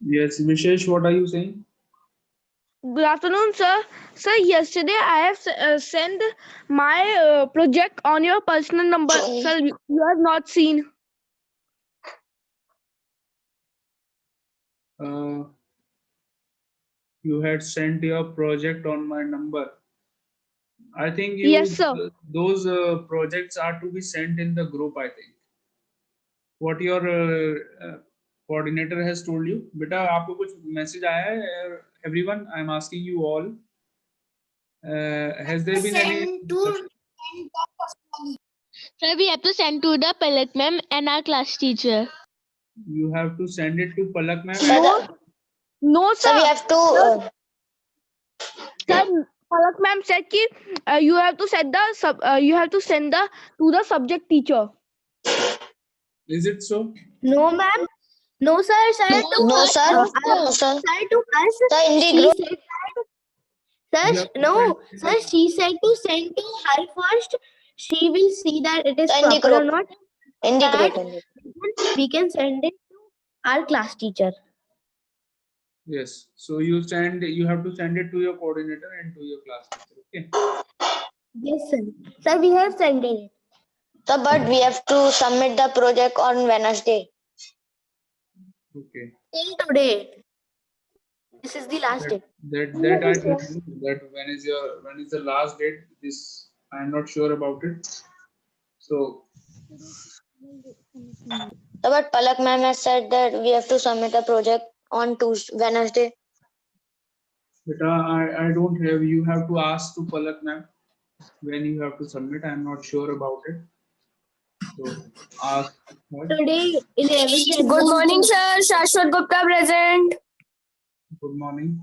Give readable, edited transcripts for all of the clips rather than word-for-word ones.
Yes, Vishesh, what are you saying? Good afternoon, sir. Sir, yesterday I have sent my project on your personal number. Sir, you have not seen. Uh, you had sent your project on my number. I think Yes, sir. those projects are to be sent in the group. I think what your coordinator has told you. बेटा आपको कुछ message आया है? Everyone, I am asking you all. Has there been any? Sir, we have to send to the Palak ma'am and our class teacher. You have to send it to Palak ma'am. No, sir. So we have to. Sir, Palak ma'am said ki you have to send the to the subject teacher. Is it so? No, ma'am. No, sir. Sir, No, sir. No, sir. Sir, to us. Sir, in the She group. said that. Sir, no. Sir, she said to send to her first. She will see that it is In the proper or group. not. In the That group. we can send it to our class teacher. Yes. So you have to send it to your coordinator and to your class teacher. Okay. Yes, sir. Sir, we have sent it. So, but we have to submit the project on Wednesday. Okay. Till today. This is the last day. That I don't know that when is the last date. This I'm not sure about it. So So, but Palak ma'am has said that we have to submit the project on Wednesday. beta, I don't have. You have to ask to Palak ma'am when you have to submit. I'm not sure about it. So ask her. Today, 11th. Good morning, sir. Shashwat Gupta present. Good morning.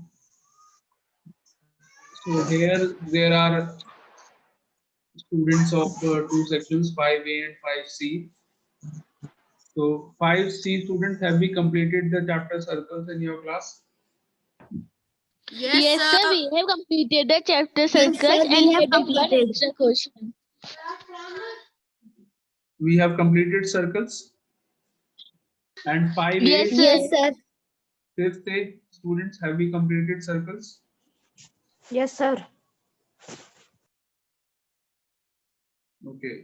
So here there are students of two sections, 5A and 5C. So 5C students, have we completed the chapter circles in your class? Yes, sir. We have completed the chapter circles sir, and we have added one completed. extra question. We have completed circles. And 5A, Yes, sir. Yes, sir. 5th A students, have we completed circles? Yes, sir. Okay.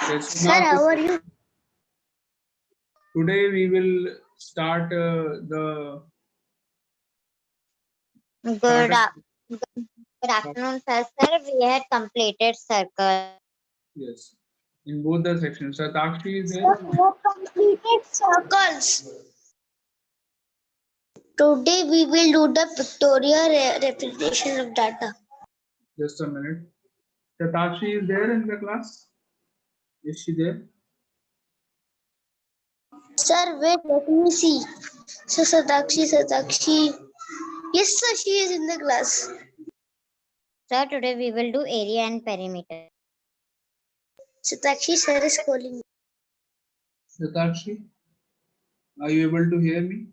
Yes, Sir, how are you? today we will start the Good afternoon, sir. Sir, we had completed circle. yes in both the sections. Satakshi is there. We have completed circles. Today we will do the pictorial representation of data. Just a minute. Satakshi is there in the class. Is she there? Sir, wait, let me see. So Satakshi. Yes, sir, she is in the class. Sir, today we will do area and perimeter. Satakshi, sir is calling me. Satakshi, are you able to hear me?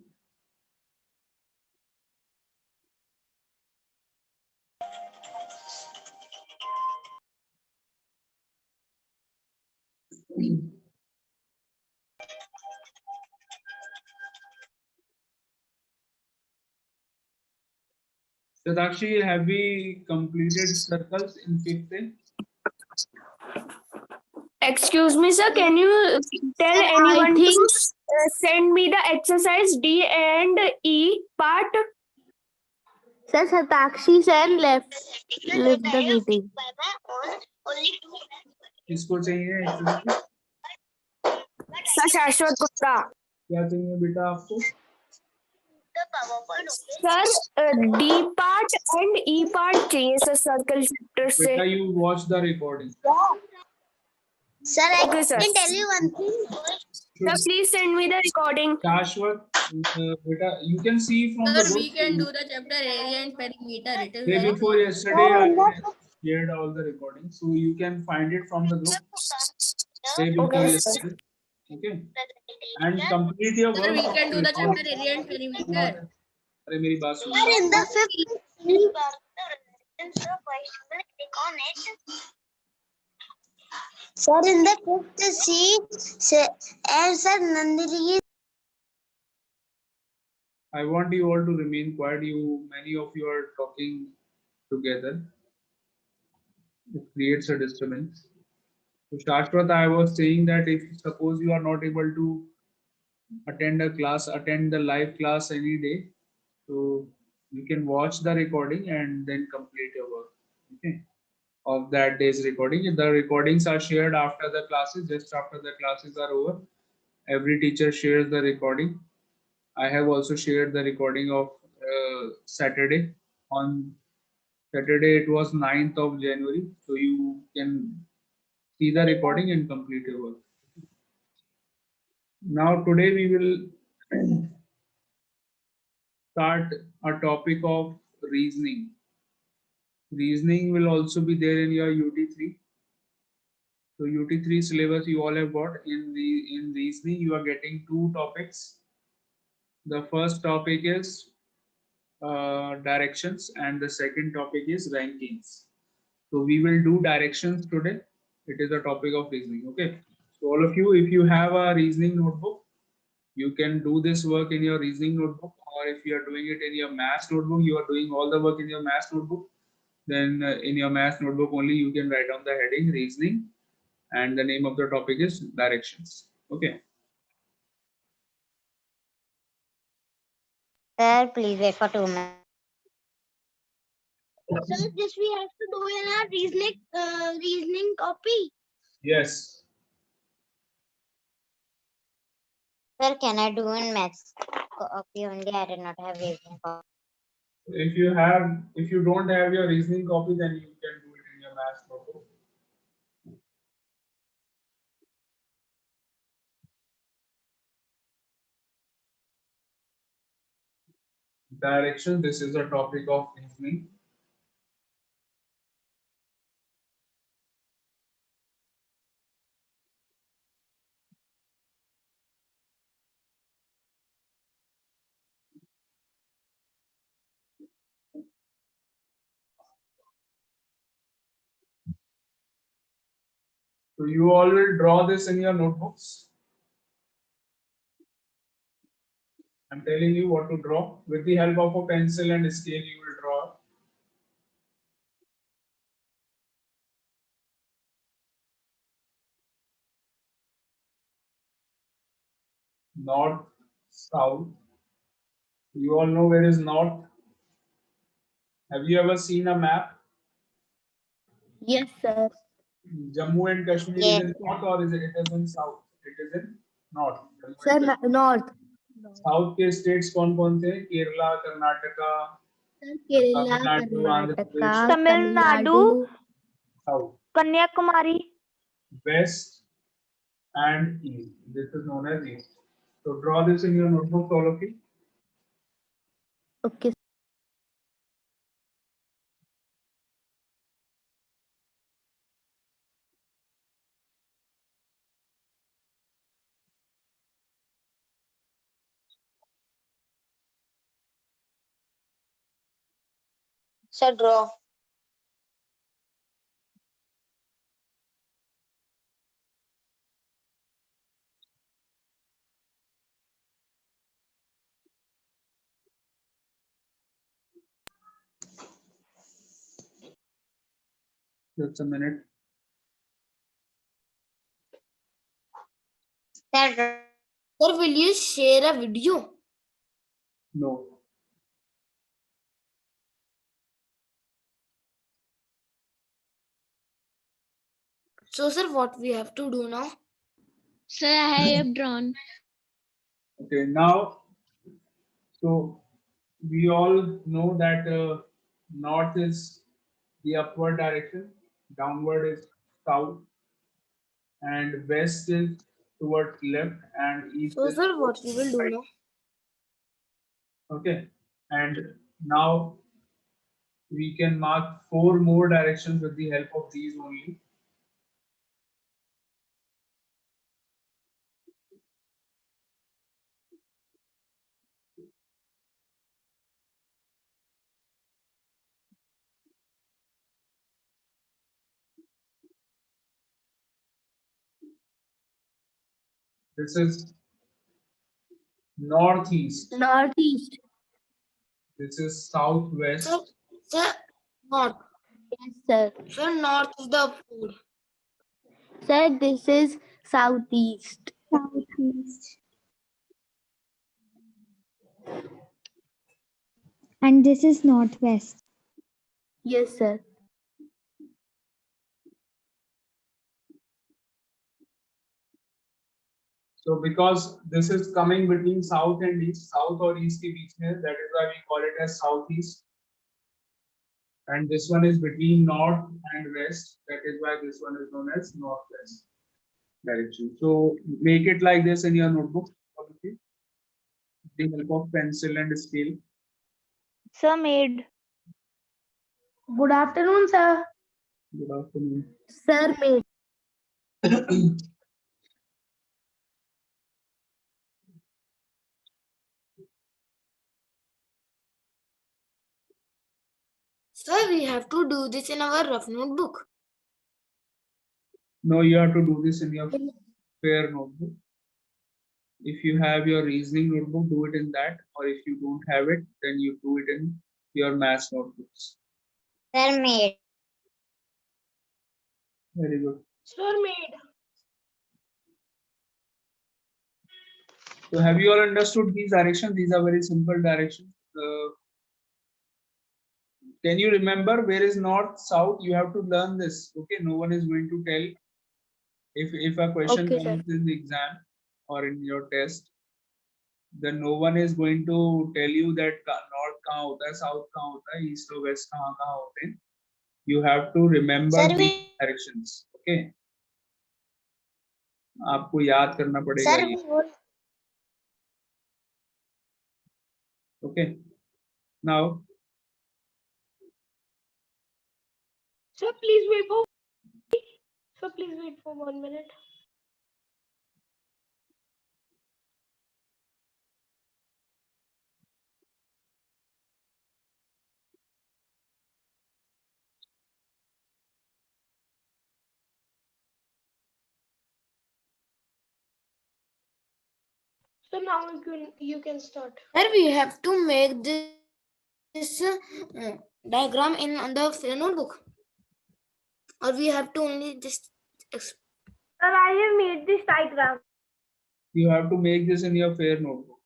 Satakshi, have we completed circles in 5th day? Excuse me, sir. Can you tell anyone think- to send me the exercise D and E part? Sir, Satakshi sir left the meeting. किसको चाहिए exercise? Sir, Shashwat Gupta. क्या चाहिए बेटा आपको? Sir, D part and E part चाहिए sir circle chapter से. बेटा, you watch the recording. Sir, I Okay, sir. can tell you one thing. Sir, please send me the recording. Shashwat, beta, you can see from the Sir, we group. can do the chapter area and perimeter. It is Day very before yesterday, I shared all the recordings, so you can find it from the group. Day before yesterday. Okay, and complete your Sir, work. we can do the on- chapter area and perimeter. अरे मेरी बात Sir, सुनो. in the fifth, sir, in the fifth C, and sir, Nandini. I want you all to remain quiet. Many of you are talking together. It creates a disturbance. So Shashwat, I was saying that if suppose you are not able to attend the live class any day, so you can watch the recording and then complete your work. Okay, of that day's recording. The recordings are shared after the classes, just after the classes are over. Every teacher shares the recording. I have also shared the recording of Saturday. On Saturday, it was 9th of January. So you can see the recording and complete your work. Now, today we will start a topic of reasoning. Reasoning will also be there in your UT3. So UT3 syllabus you all have got. In reasoning, you are getting two topics. The first topic is directions and the second topic is rankings. So we will do directions today. It is a topic of reasoning. Okay. So all of you, if you have a reasoning notebook, you can do this work in your reasoning notebook, or if you are doing it in your maths notebook, you are doing all the work in your maths notebook. Then in your maths notebook only you can write down the heading reasoning, and the name of the topic is directions. Okay. Sir, please wait for 2 minutes. Sir, this we have to do in our reasoning copy. Yes. Sir, can I do in maths copy only? I did not have reason for. If you don't have your reasoning copy, then you can do it in your maths notebook. Direction. This is a topic of reasoning. So you all will draw this in your notebooks. I'm telling you what to draw. With the help of a pencil and a scale, you will draw. North, south. You all know where is north. Have you ever seen a map? Yes, sir. Jammu and Kashmir Yes. is in north, or is it is in south? It is in north. Sir, north. South के states कौन कौन थे? Kerala, Karnataka, Kerala, Tamil Nadu, Andhra Karnataka, Pradesh. Tamil Nadu, South, Kanyakumari. west, and east. This is known as east. So draw this in your notebook, all of you. Okay. Sir, draw. Just a minute. Sir, draw. Sir, will you share a video? No. So, sir, what we have to do now? Sir, I have drawn. Okay. Now, so we all know that north is the upward direction, downward is south, and west is towards left, and east So, is sir, what towards we will do right. now? Okay, and now we can mark 4 more directions with the help of these only. This is northeast. Northeast. This is southwest. Sir, north. Yes, sir. Sir, north is the food. Sir, this is southeast. Southeast. And this is northwest. Yes, sir. So because this is coming between south and east, south or east के बीच में, that is why we call it as southeast. And this one is between north and west. That is why this one is known as northwest direction. So make it like this in your notebook. Okay. With the help of pencil and scale. Sir, made. Good afternoon, sir. Good afternoon. Sir, made. Sir, we have to do this in our rough notebook. No, you have to do this in your fair notebook. If you have your reasoning notebook, do it in that. Or if you don't have it, then you do it in your math notebooks. Sir, made. Very good. Sir, made. So have you all understood these directions? These are very simple directions. Can you remember where is north, south? You have to learn this. Okay, no one is going to tell. If a question Okay, sir. comes in the exam or in your test, then no one is going to tell you that north कहाँ होता है, south कहाँ होता है, east or west कहाँ होते हैं. You have to remember Sir, these we, directions. Okay. आपको याद करना पड़ेगा sir, ये. we will. Okay. Now, Sir, please wait for. Sir, please wait for 1 minute. So now you can start. Sir, we have to make this diagram in the notebook. Or we have to only just Sir, I have made this diagram. you have to make this in your fair notebook.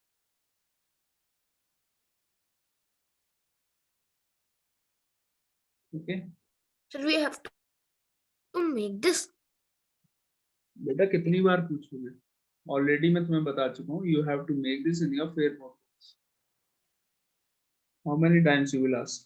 Okay. Sir, we have to make this. बेटा कितनी बार पूछोगे? Already मैं तुम्हें बता चुका हूँ. You have to make this in your fair notebooks. How many times you will ask?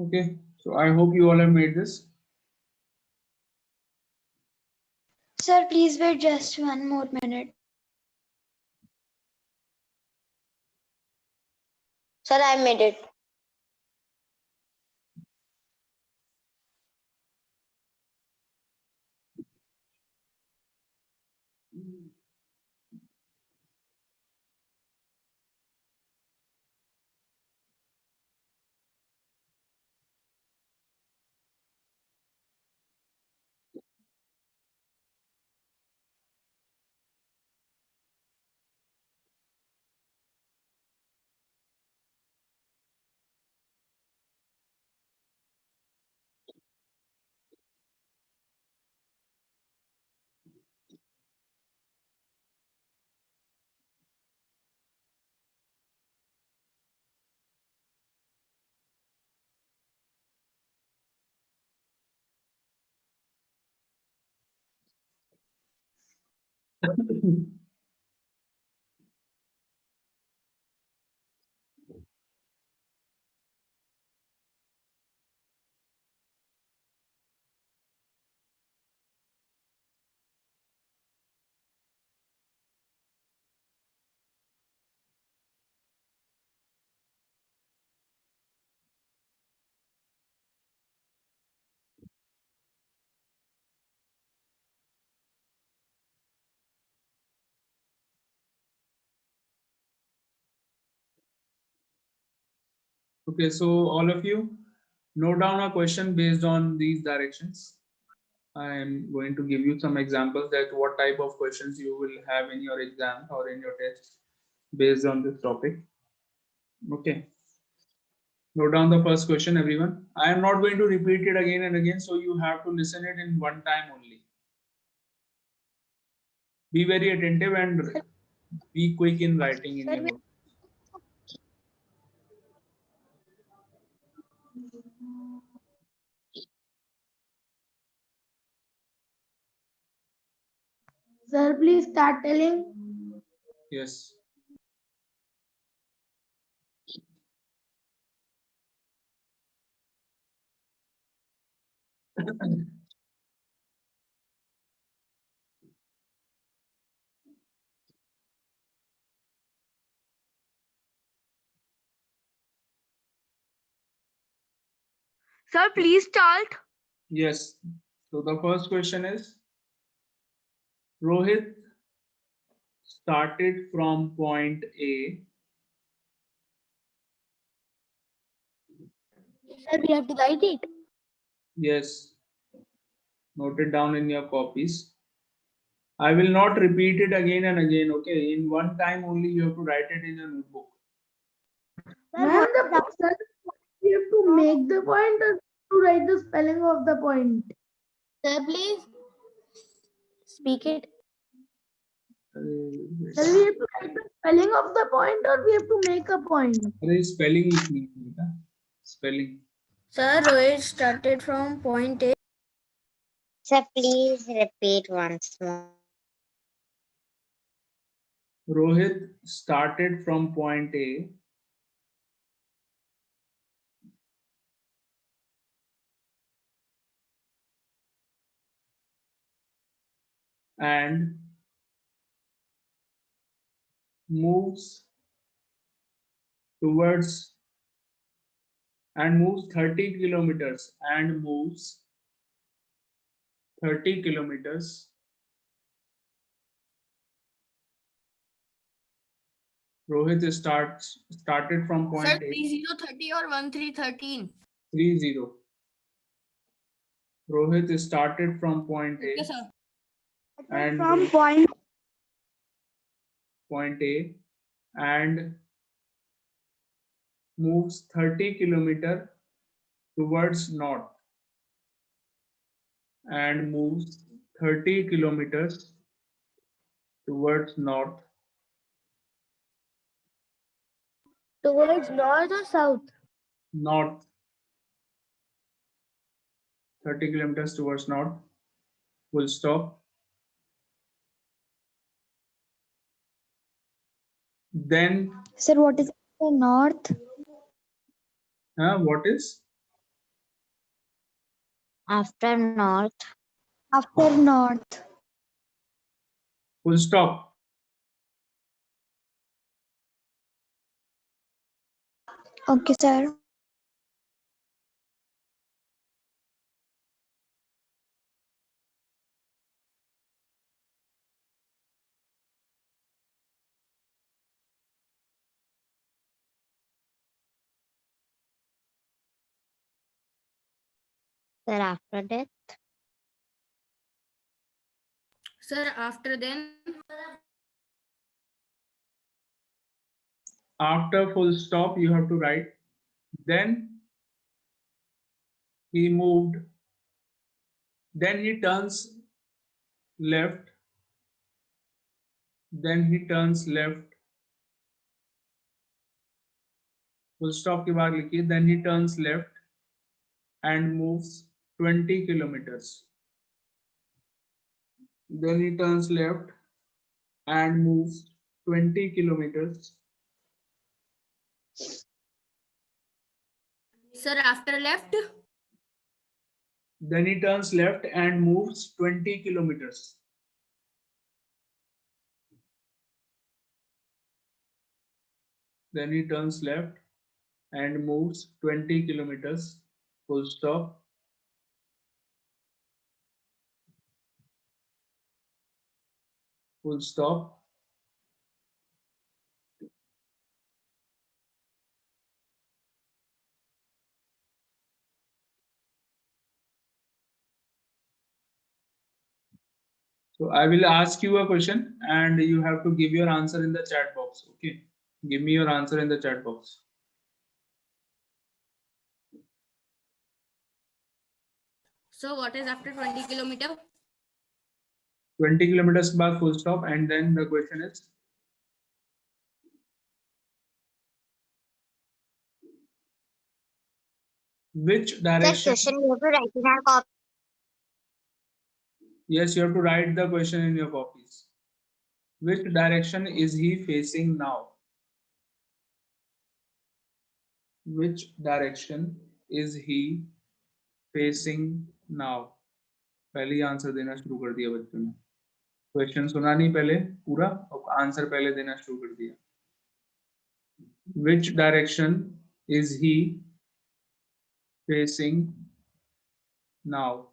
Okay, so I hope you all have made this. Sir, please wait just one more minute. Sir, I made it. Okay, so all of you note down a question based on these directions. I am going to give you some examples that what type of questions you will have in your exam or in your tests based on this topic. Okay. Note down the first question, everyone. I am not going to repeat it again and again, so you have to listen it in one time only. Be very attentive and be quick in writing in your note. Sir, please start telling. Yes. Sir, please start. Yes. So the first question is Rohit started from point A. Sir, we have to write it. Yes. Note it down in your copies. I will not repeat it again and again. Okay. In one time only you have to write it in your notebook. Ma'am, sir, we have to make the point or to write the spelling of the point. Sir, please speak it. Sir, we have to write the spelling of the point or we have to make a point. अरे spelling लिखनी है बेटा. Spelling. Sir, Rohit started from point A. Sir, please repeat once more. Rohit started from point A and moves towards and moves 30 kilometers and moves 30 kilometers Rohit started from point Sir, A 3030 or 1313. 30. Rohit started from point A Okay, sir. and From point point A and moves 30 kilometer towards north and moves 30 kilometers towards north. Towards north or south? North. 30 kilometers towards north. Full stop. Then, Sir, what is the north? what is? After north, After north. Full stop. Okay, sir. sir, after that, Sir, after then. After full stop, you have to write. Then he moved. Then he turns left. Then he turns left. Full stop के बाद लिखिए. Then he turns left and moves 20 kilometers. Then he turns left and moves 20 kilometers. Sir, after left. Then he turns left and moves 20 kilometers. Then he turns left and moves 20 kilometers. Full stop. Full stop. So I will ask you a question and you have to give your answer in the chat box. Okay, give me your answer in the chat box. So what is after 20 kilometer? 20 kilometers के बाद full stop, and then the question is, which That direction? question you have to write in our copy. Yes, you have to write the question in your copies. Which direction is he facing now? Which direction is he facing now? पहले ही answer देना शुरू कर दिया बच्चों ने. Question सुना नहीं पहले पूरा, और आंसर पहले देना शुरू कर दिया. Which direction is he facing now?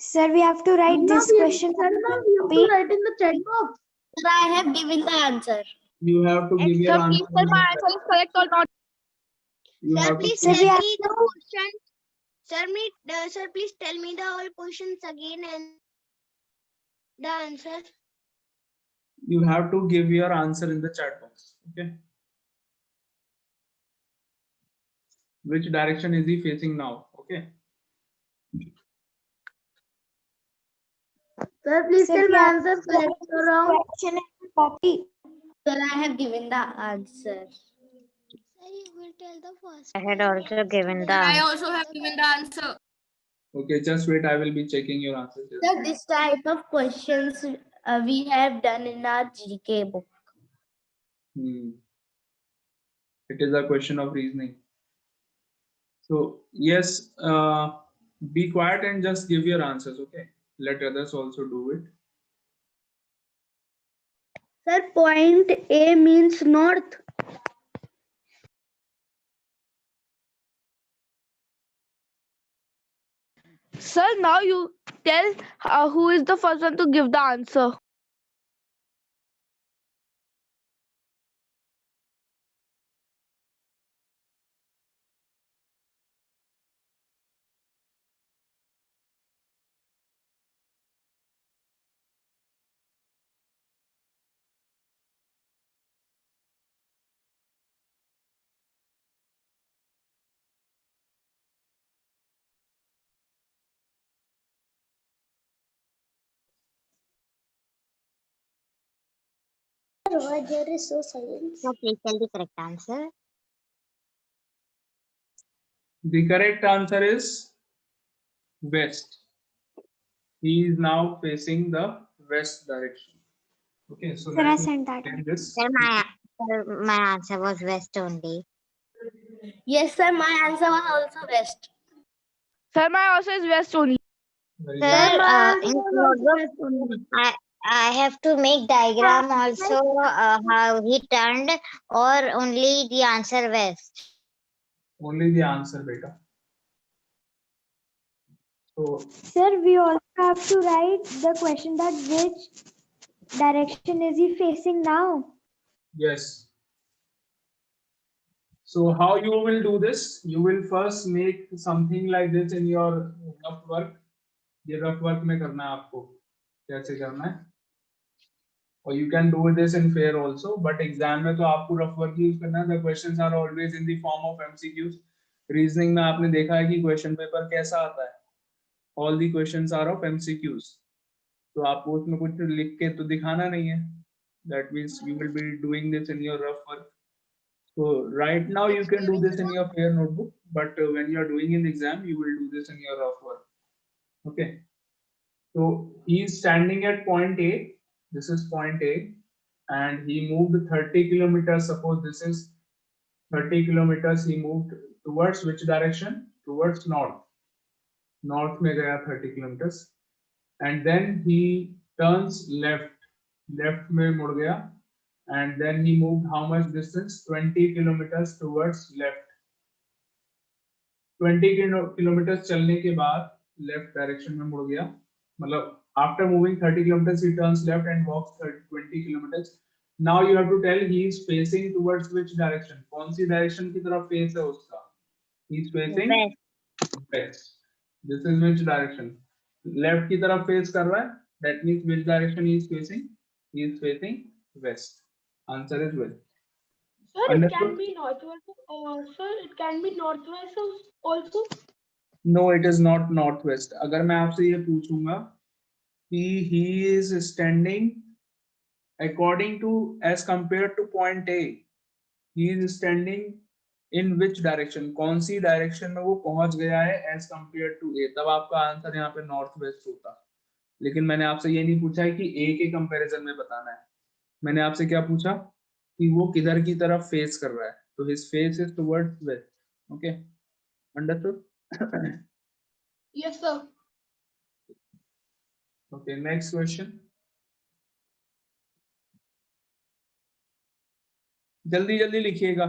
Sir, we have to write this question. Sir, ma'am, you have to write in the chat box. Sir, I have given the answer. You have to give your Sir, please answer. tell my answer is correct or not. You Sir, have to please Sir, tell we have me the question. Sir, please tell me the whole questions again and the answer. you have to give your answer in the chat box. Okay. Which direction is he facing now? Okay. Sir, please Sir, tell we my have answers to write correct or this wrong. question in the copy. Sir, I have given the answer. Sir, you will tell the first. I had also given the I answer. also have given the answer. Okay, just wait. I will be checking your answers. Just Sir, wait. this type of questions we have done in our GK book. It is a question of reasoning. So yes, be quiet and just give your answers. Okay. Let others also do it. Sir, point A means north. Sir, now you tell who is the first one to give the answer. Roger is so silent. So please tell the correct answer. The correct answer is west. He is now facing the west direction. Okay, so Sir, I let me sent that. explain this. Sir, my answer was west only. Yes, sir, my answer was also west. Sir, my answer is west only. Very Sir, good. in notebook, I have to make diagram also how he turned, or only the answer west. Only the answer, beta. So Sir, we also have to write the question that which direction is he facing now? yes. So how you will do this? You will first make something like this in your rough work. ये rough work में करना है आपको. कैसे करना है? Or you can do this in fair also, but exam में तो आपको rough work use करना है. The questions are always in the form of MCQs. Reasoning में आपने देखा है कि question paper कैसा आता है. All the questions are of MCQs. तो आपको उसमें कुछ लिख के तो दिखाना नहीं है. That means you will be doing this in your rough work. So right now you can do this in your fair notebook, but when you are doing in the exam, you will do this in your rough work. Okay. So he is standing at point A. This is point A, and he moved 30 kilometers. Suppose this is 30 kilometers. He moved towards which direction? Towards north. North में गया 30 kilometers, and then he turns left. Left में मुड़ गया. And then he moved how much distance? 20 kilometers towards left. 20 kilometers चलने के बाद left direction में मुड़ गया. मतलब after moving 30 kilometers he turns left and walks 20 kilometers. Now you have to tell he is facing towards which direction? कौन सी direction की तरफ face है उसका? He is facing West. west. This is which direction? Left की तरफ face कर रहा है. That means which direction he is facing? He is facing west. Answer is west. Sir, it Understood? can be northwest. Sir, it can be northwest also. No, it is not northwest. अगर मैं आपसे ये पूछूंगा कि he is standing according to as compared to point A, he is standing in which direction? कौन सी direction में वो पहुंच गया है as compared to A? तब आपका आंसर यहाँ पे नॉर्थ वेस्ट होता. लेकिन मैंने आपसे ये नहीं पूछा है कि A के कंपैरिजन में बताना है. मैंने आपसे क्या पूछा कि वो किधर की तरफ फेस कर रहा है. तो his face is towards west. Okay, understood? Yes, sir. Okay, next question. जल्दी जल्दी लिखिएगा.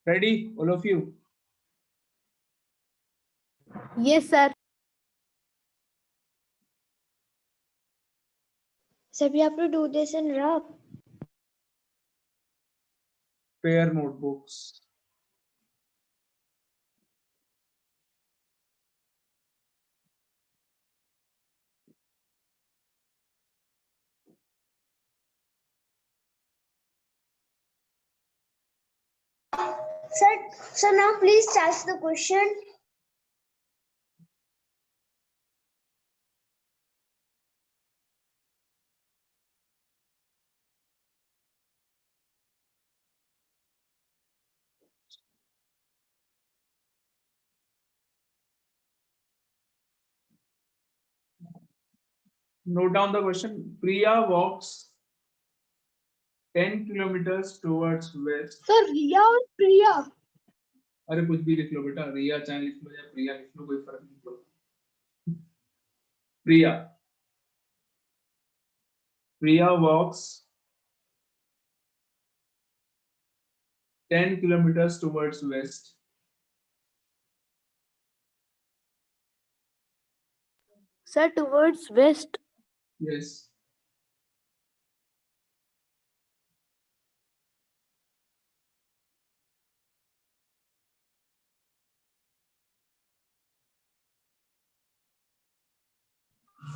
Ready, all of you? Yes, sir. So we have to do this in rough. Pair notebooks. Sir, now please start the question. Note down the question. Priya walks 10 kilometers towards west. Sir, Riya or Priya? अरे कुछ भी लिख लो बेटा. रिया चाहे लिख लो या प्रिया लिख लो, कोई फर्क नहीं पड़ता. Priya walks 10 kilometers towards west. Sir, towards west. Yes.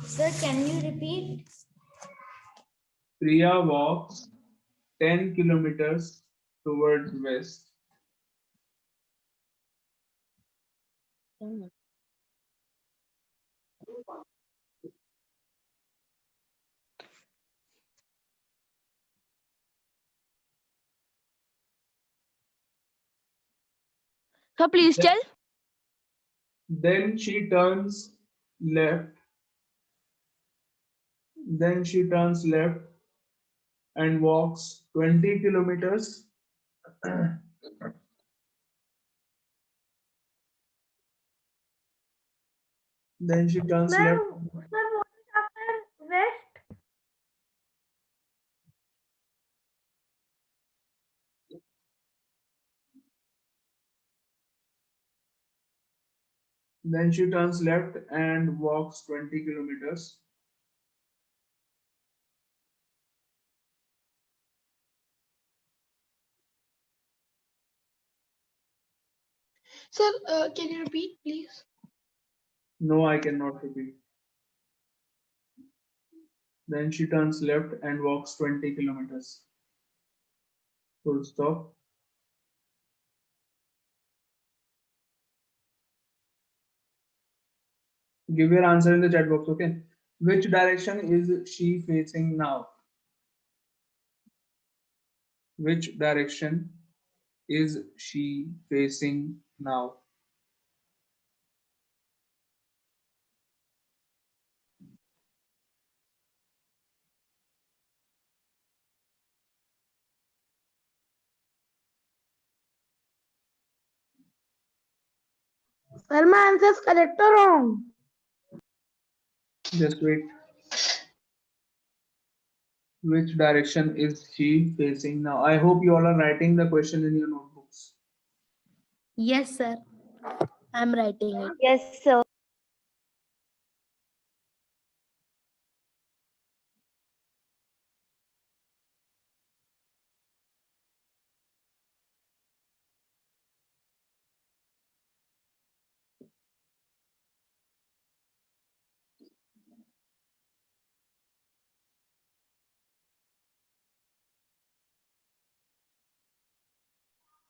Sir, can you repeat? Priya walks 10 kilometers towards west. So please tell. Then she turns left. And walks 20 kilometers. Then she turns left. Sir, what is after west? Then she turns left and walks 20 kilometers. Sir, can you repeat, please? No, I cannot repeat. Then she turns left and walks 20 kilometers. Full stop. Give your answer in the chat box, okay? Which direction is she facing now? Which direction is she facing now? Sir, my answer is correct or wrong? Just wait. Which direction is she facing now? I hope you all are writing the question in your notebooks. Yes, sir. I'm writing it. Yes, sir.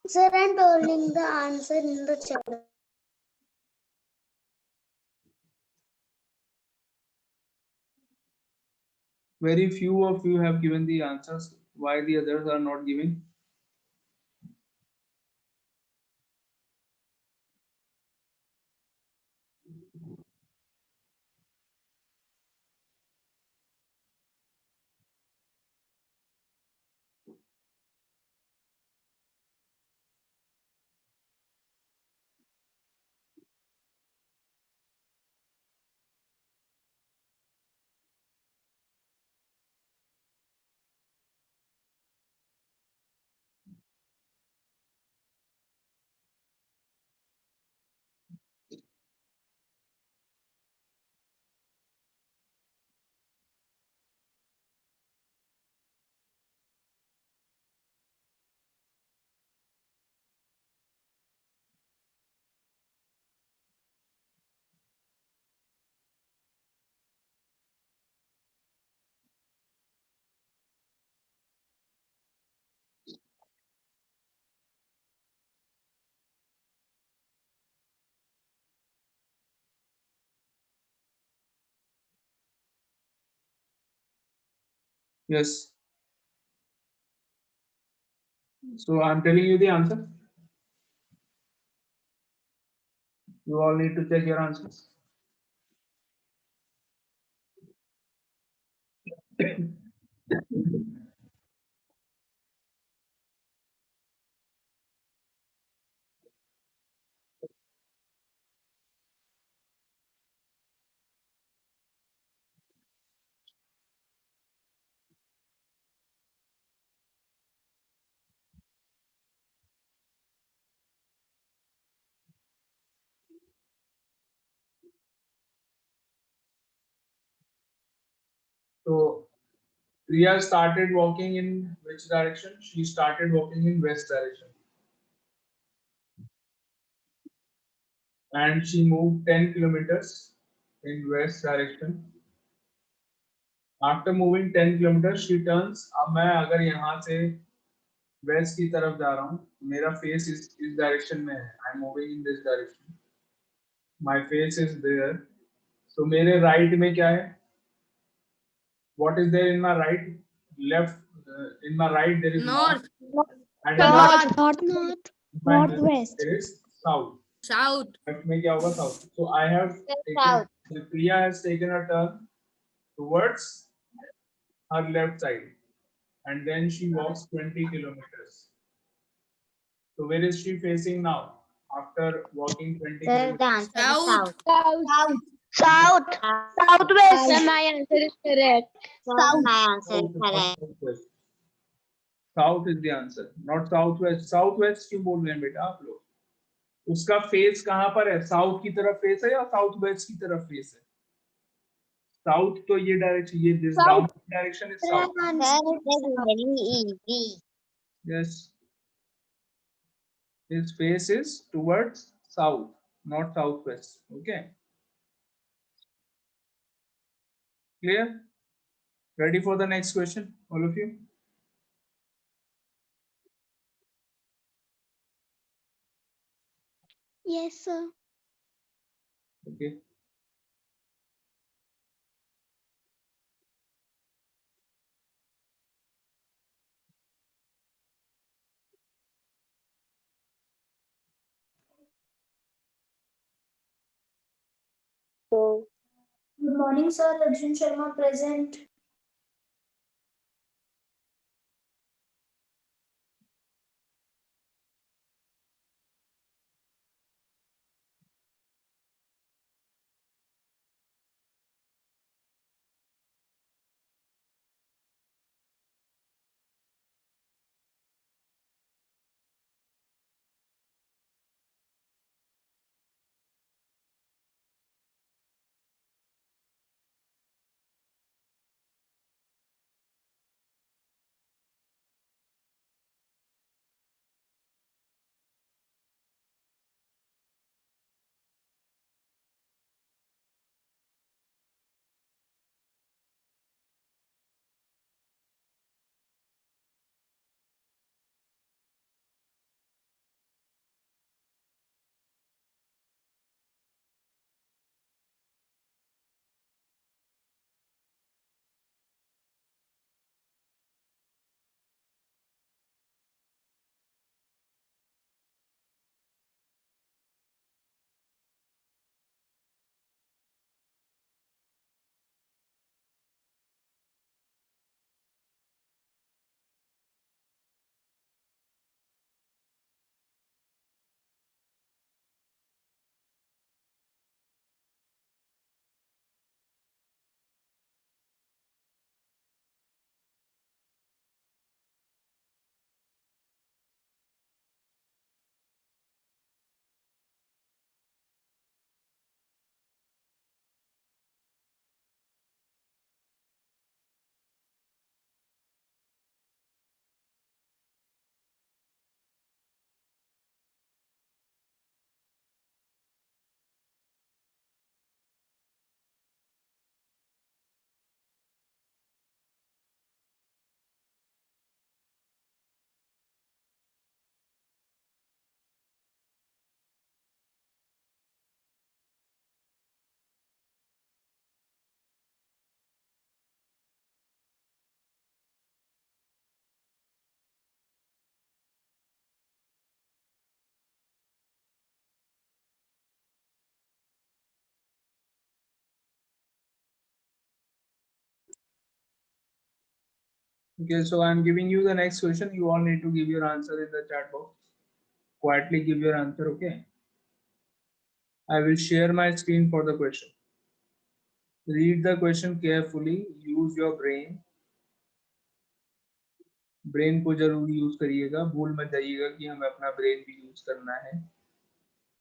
Sir, I'm telling the answer in the chat. Very few of you have given the answers. Why the others are not giving? Yes. So I'm telling you the answer. You all need to check your answers. So Priya started walking in which direction? She started walking in west direction. And she moved 10 kilometers in west direction. After moving 10 kilometers, she turns. अब मैं अगर यहाँ से west की तरफ जा रहा हूँ, मेरा face इस direction में है. I'm moving in this direction. My face is there. So मेरे right में क्या है? What is there in my right? Left. In my right there is north. And in my Northwest. there is south. South. Left में क्या होगा? South. So I have South. taken. Priya has taken a turn towards her left side, and then she walks 20 kilometers. So where is she facing now? After walking 20 Sir, the kilometers. answer is south. South. Southwest. Sir, my answer is correct. Sir, my answer is correct. Southwest. South is the answer, not southwest. Southwest क्यों बोल रहे हैं बेटा आप लोग? उसका face कहाँ पर है? साउथ की तरफ फेस है या साउथ वेस्ट की तरफ फेस है? साउथ तो ये डायरेक्शन, ये this down direction is south. Sir, it is very easy. Yes. His face is towards south, not southwest. Okay. Clear? Ready for the next question, all of you? Yes, sir. Okay. Good morning, sir. Arjun Sharma present. Okay, so I'm giving you the next question. You all need to give your answer in the chat box. Quietly give your answer, okay? I will share my screen for the question. Read the question carefully. Use your brain. Brain को जरूर use करिएगा, भूल मत जाइएगा कि हमें अपना brain भी यूज करना है.